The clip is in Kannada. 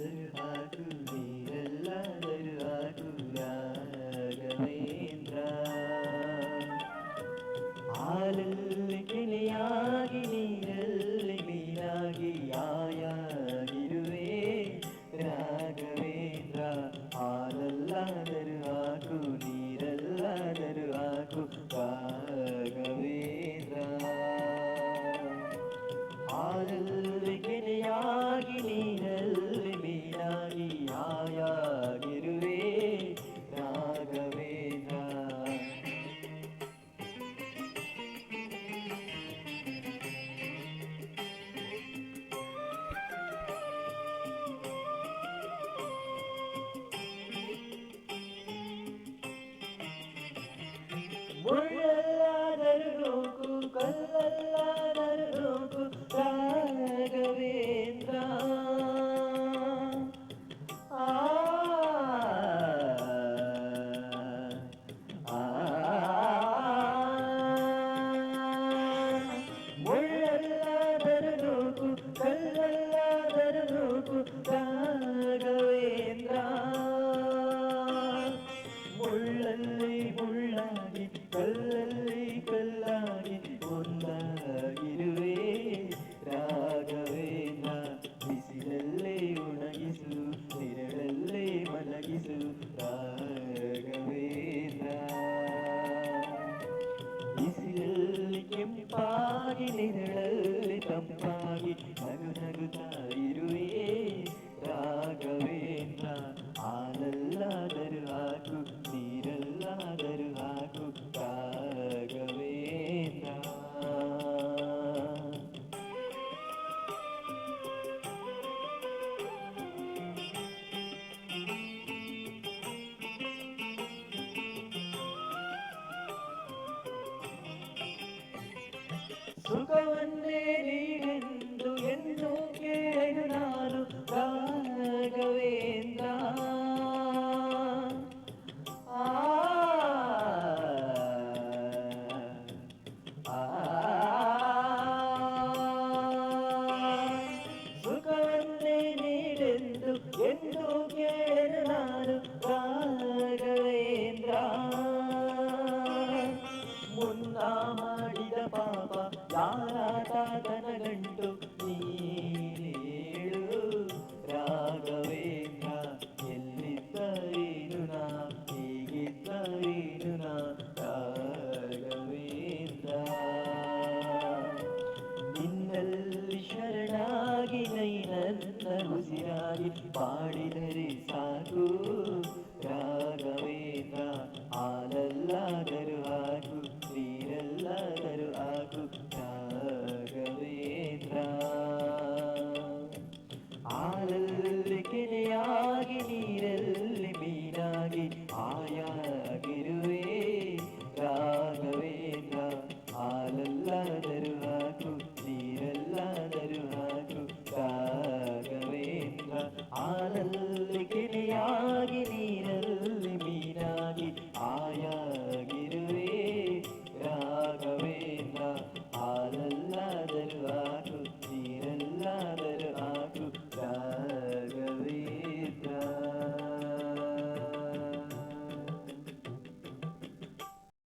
ನೀರೆಲ್ಲದರೂ ಹಾಕು ನೀರೆಲ್ಲದರೂ ಹಾಕು ರಾಘವೇಂದ್ರ. ಹಾಲಲ್ಲಿ ಕೆನೆಯಾಗಿ ನೀರಲ್ಲಿ ಮೀನಾಗಿ ಆಯಾಗಿರುವೆ ರಾಘವೇಂದ್ರ. ಹಾಲಲ್ಲಾದರೂ ಹಾಕು ನೀರಲ್ಲಾದರೂ ಹಾಕು ರಾಘವೇಂದ್ರ. ಹಾಲಲ್ಲಿ ಕೆನೆಯಾಗಿ ನೀರಲ್ಲಿ ಮೀನಾಗಿ ಆಯಾಗಿರುವೆ ರಾಘವೇಂದ್ರ. ಮುಳ್ಳಲ್ಲಾದರೂ ನೂಕು ಕಲ್ಲಲ್ಲಾದರೂ ನೂಕು ರಾಘವೇಂದ್ರ. ಆ ಮುಳ್ಳಲ್ಲಾದರೂ ನೂಕು ಕಲ್ಲಲ್ಲಾದರೂ ನೂಕು ರಾಘವೇಂದ್ರ. ಮುಳ್ಳಲ್ಲಿ ಮುಳ್ಳಾಗಿ ಕಲ್ಲಲ್ಲಿ ಕಲ್ಲಾಗಿ ಒಂದಾಗಿರುವೆ ರಾಘವೇಂದ್ರ. ಬಿಸಿಲಲ್ಲೇ ಒಣಗಿಸು ನೆರಳಲ್ಲೇ ಮಲಗಿಸು ರಾಘವೇಂದ್ರ. ಬಿಸಿಲಲ್ಲಿ ಕೆಂಪಾಗಿ ನೆರಳಲ್ಲಿ ತಂಪಾಗಿ ನಗು ನಗುತ್ತಾ ಇರುವೆ ರಾಘವೇಂದ್ರ. ಹಾಲಲ್ಲಾದರೂ ಹಾಕು ನೀರಲ್ಲಾದರೂ ಹಾಕು ರಾಘವೇಂದ್ರ. ಸುಖವ